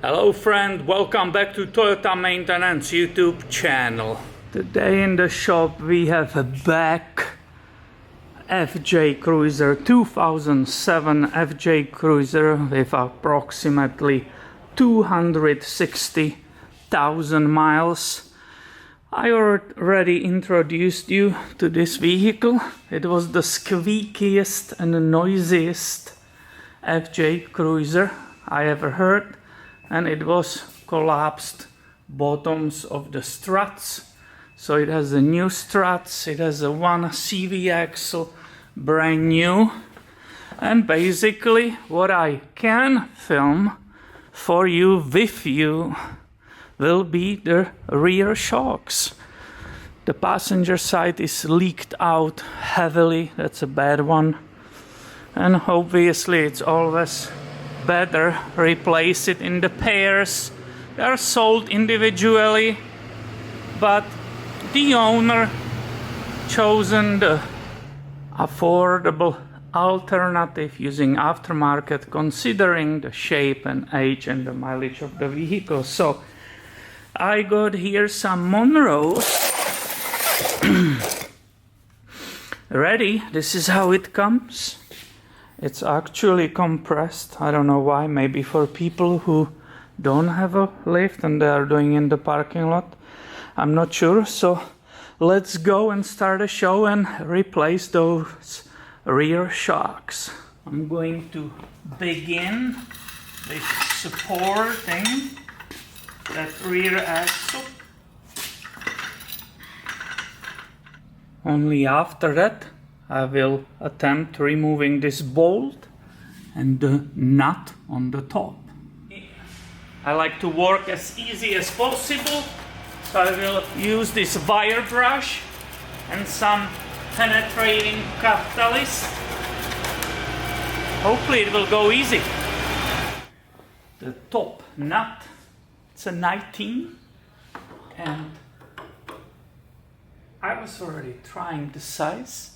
Hello friend, welcome back to Toyota Maintenance YouTube channel. Today in the shop we have a back FJ Cruiser 2007 FJ Cruiser with approximately 260,000 miles. I already introduced you to this vehicle. It was the squeakiest and noisiest FJ Cruiser I ever heard, and it was collapsed bottoms of the struts. So it has a new struts, it has a one CV axle, brand new, and basically what I can film for you with you will be the rear shocks. The passenger side is leaked out heavily, that's a bad one, and obviously it's always better replace it in the pairs. They are sold individually, but the owner chosen the affordable alternative using aftermarket, considering the shape and age and the mileage of the vehicle. So I got here some Monroes ready. This is how it comes. It's actually compressed. I don't know why, maybe for people who don't have a lift and they are doing in the parking lot. I'm not sure. So let's go and start a show and replace those rear shocks. I'm going to begin with supporting that rear axle. Only after that I will attempt removing this bolt and the nut on the top. I like to work as easy as possible, so I will use this wire brush and some penetrating catalyst. Hopefully it will go easy. The top nut, it's a 19, and I was already trying the size.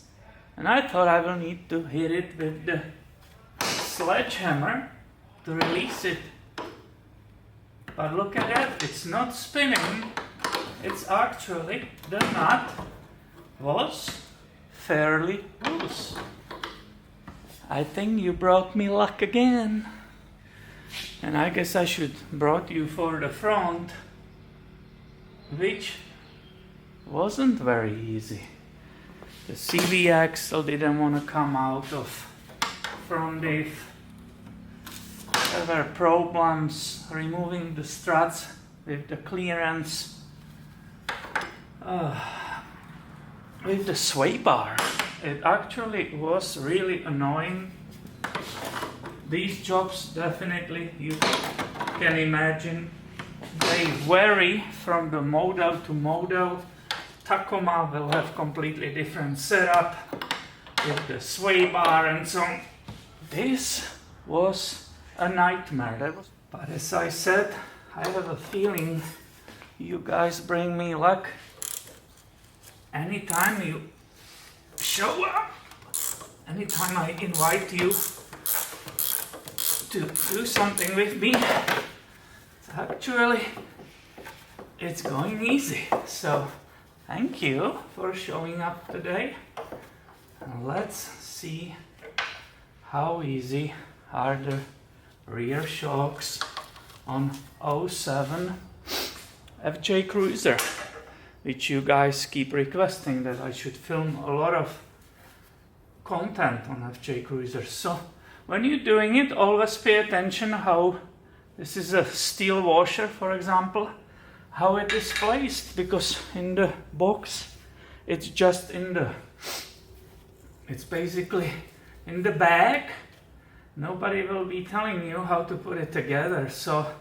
And I thought I will need to hit it with the sledgehammer to release it. But look at that, it's not spinning. It's actually, the nut was fairly loose. I think you brought me luck again. And I guess I should brought you for the front, which wasn't very easy. The CV axle didn't want to come out of front diff. There were problems removing the struts with the clearance. With the sway bar, it actually was really annoying. These jobs, definitely, you can imagine, they vary from the model to model. Tacoma will have completely different setup with the sway bar and so on. This was a nightmare. But as I said, I have a feeling you guys bring me luck. Anytime you show up, anytime I invite you to do something with me, actually it's going easy. So thank you for showing up today. And let's see how easy are the rear shocks on 07 FJ Cruiser, which you guys keep requesting that I should film a lot of content on FJ Cruiser. So when you're doing it, always pay attention how this is a steel washer, for example, how it is placed, because in the box it's just it's basically in the bag. Nobody will be telling you how to put it together, so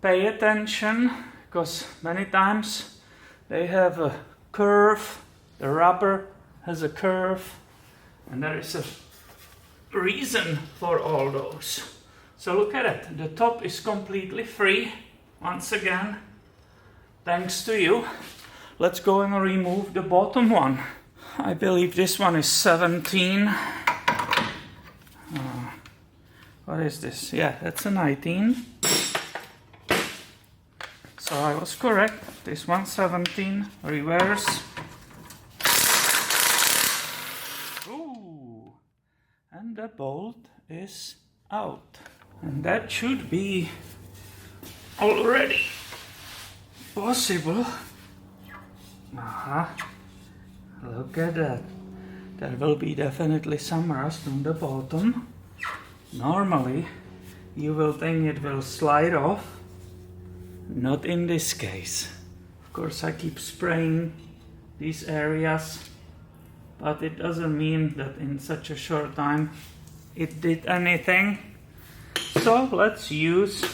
pay attention, because many times they have a curve, the rubber has a curve, and there is a reason for all those. So look at it, the top is completely free, once again, thanks to you. Let's go and remove the bottom one. I believe this one is 17. What is this? Yeah, that's a 19. So I was correct. This 117 reverse. Ooh, and the bolt is out. And that should be already possible. Look at that. There will be definitely some rust on the bottom. Normally, you will think it will slide off. Not in this case. Of course, I keep spraying these areas, but it doesn't mean that in such a short time it did anything. So let's use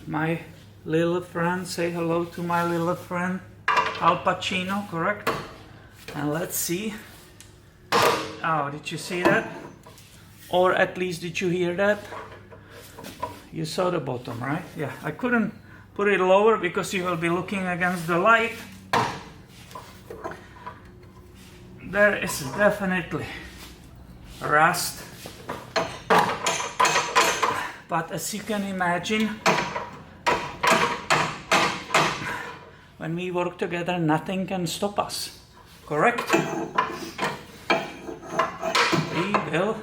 my little friend. Say hello to my little friend Al Pacino, correct? And let's see. Oh, did you see that? Or at least did you hear that? You saw the bottom, right? Yeah, I couldn't put it lower because you will be looking against the light. There is definitely rust. But as you can imagine, when we work together, nothing can stop us. Correct? We will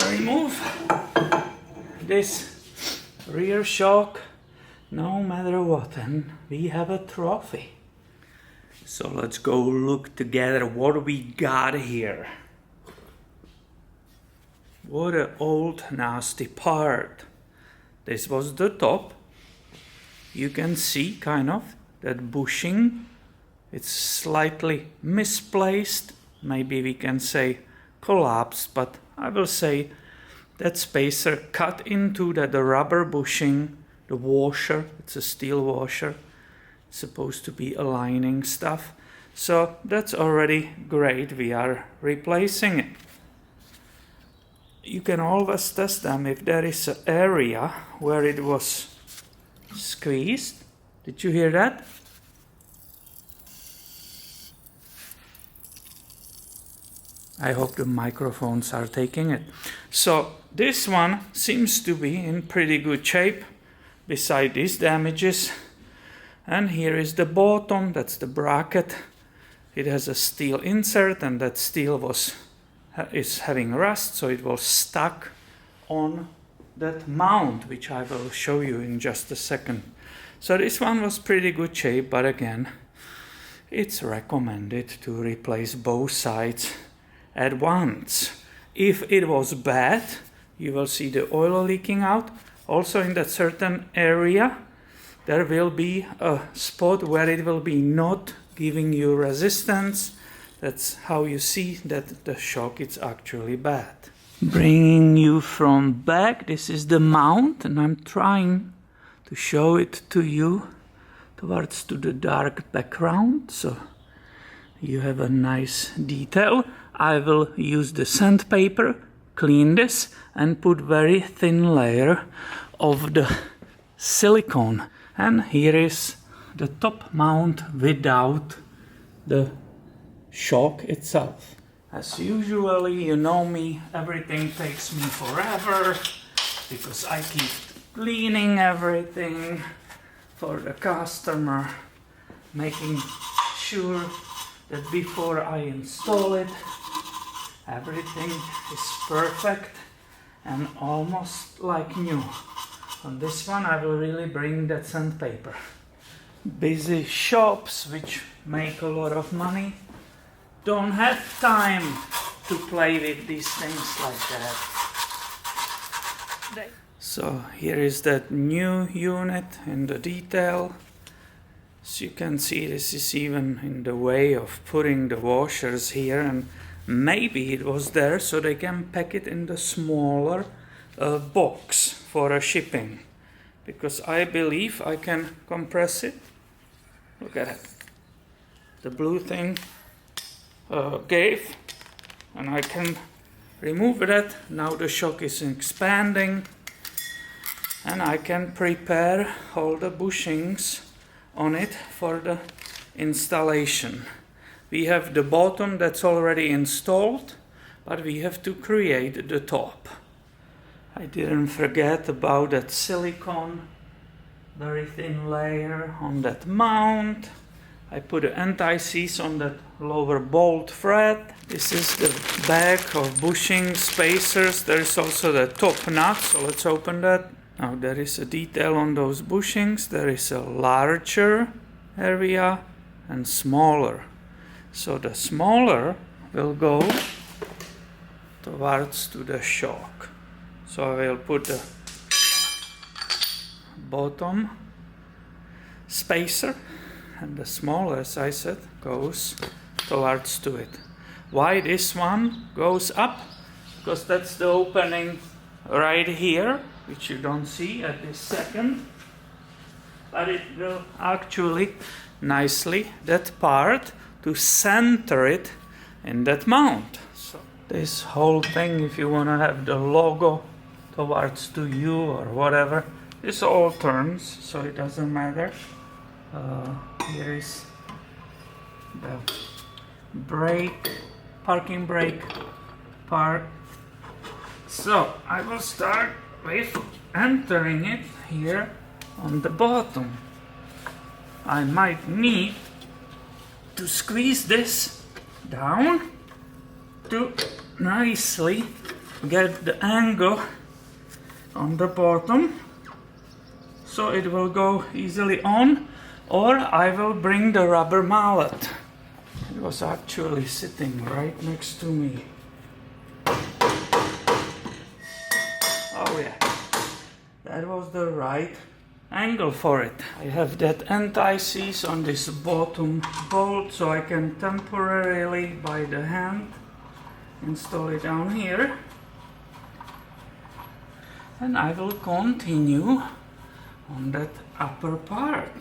remove this rear shock no matter what, and we have a trophy. So let's go look together what we got here. What an old nasty part. This was the top. You can see kind of that bushing. It's slightly misplaced. Maybe we can say collapsed, but I will say that spacer cut into that rubber bushing, the washer. It's a steel washer. It's supposed to be aligning stuff. So that's already great. We are replacing it. You can always test them if there is an area where it was squeezed. Did you hear that? I hope the microphones are taking it. So this one seems to be in pretty good shape beside these damages. And here is the bottom, that's the bracket. It has a steel insert, and that steel is having rust, so it was stuck on that mount, which I will show you in just a second. So this one was pretty good shape, but again, it's recommended to replace both sides at once. If it was bad, you will see the oil leaking out. Also in that certain area, there will be a spot where it will be not giving you resistance. That's how you see that the shock is actually bad. Bringing you from back, this is the mount, and I'm trying to show it to you towards to the dark background, so you have a nice detail. I will use the sandpaper, clean this, and put very thin layer of the silicone. And here is the top mount without the shock itself. As usually, you know me, everything takes me forever because I keep cleaning everything for the customer, making sure that before I install it, everything is perfect and almost like new. On this one I will really bring that sandpaper. Busy shops which make a lot of money don't have time to play with these things like that. So here is that new unit in the detail. As you can see, this is even in the way of putting the washers here, and maybe it was there so they can pack it in the smaller box for a shipping, because I believe I can compress it. Look at it. The blue thing gave, and I can remove that. Now the shock is expanding, and I can prepare all the bushings on it for the installation. We have the bottom that's already installed, but we have to create the top. I didn't forget about that silicone, very thin layer on that mount. I put the anti-seize on that lower bolt thread. This is the back of bushing spacers. There is also the top nut, so let's open that. Now there is a detail on those bushings. There is a larger area and smaller. So the smaller will go towards to the shock. So I will put the bottom spacer, and the smaller, as I said, goes towards to it. Why this one goes up? Because that's the opening right here, which you don't see at this second. But it will actually nicely, that part, to center it in that mount. So this whole thing, if you want to have the logo towards to you or whatever, this all turns, so it doesn't matter. Here is the brake, parking brake part. So I will start with entering it here on the bottom. I might need to squeeze this down to nicely get the angle on the bottom, so it will go easily on, or I will bring the rubber mallet. It was actually sitting right next to me. Oh yeah, that was the right angle for it. I have that anti-seize on this bottom bolt, so I can temporarily by the hand install it down here. And I will continue on that upper part.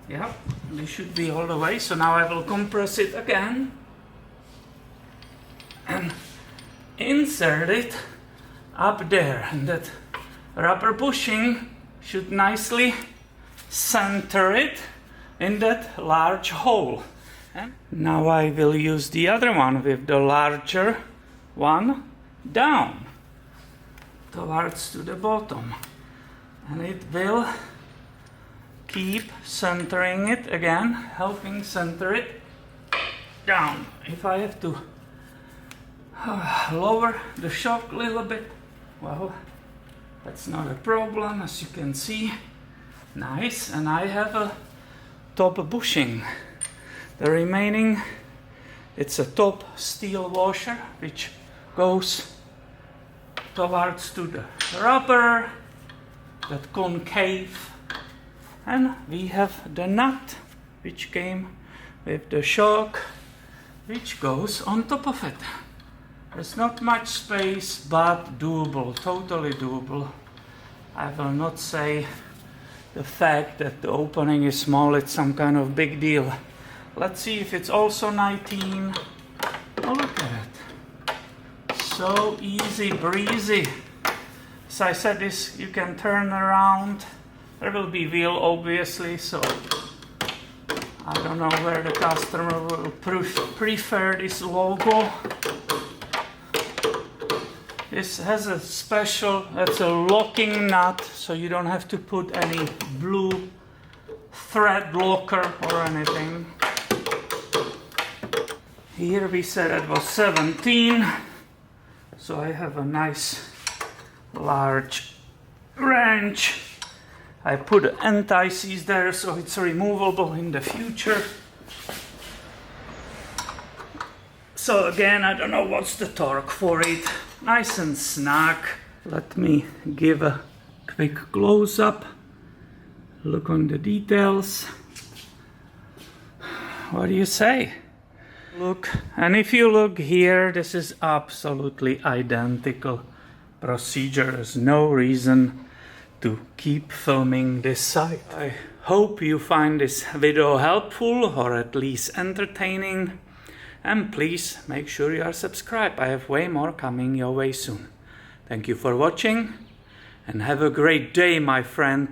Yep, this should be all the way. So now I will compress it again and insert it up there. And that rubber bushing should nicely center it in that large hole. And now I will use the other one with the larger one down towards to the bottom, and it will keep centering it again, helping center it down. If I have to lower the shock a little bit, well, that's not a problem, as you can see. Nice. And I have a top bushing. The remaining, it's a top steel washer which goes towards to the rubber, that concave, and we have the nut which came with the shock, which goes on top of it. There's not much space, but doable, totally doable. I will not say the fact that the opening is small, it's some kind of big deal. Let's see if it's also 19. Oh, look at it. So easy breezy. As I said, this you can turn around. There will be wheel obviously, so I don't know where the customer will prefer this logo. This has a special, that's a locking nut, so you don't have to put any blue thread locker or anything. Here we said it was 17, so I have a nice large wrench. I put an anti-seize there so it's removable in the future. So again, I don't know what's the torque for it. Nice and snug. Let me give a quick close-up. Look on the details. What do you say? Look, and if you look here, this is absolutely identical procedure. There's no reason to keep filming this side. I hope you find this video helpful or at least entertaining. And please make sure you are subscribed. I have way more coming your way soon. Thank you for watching and have a great day, my friend.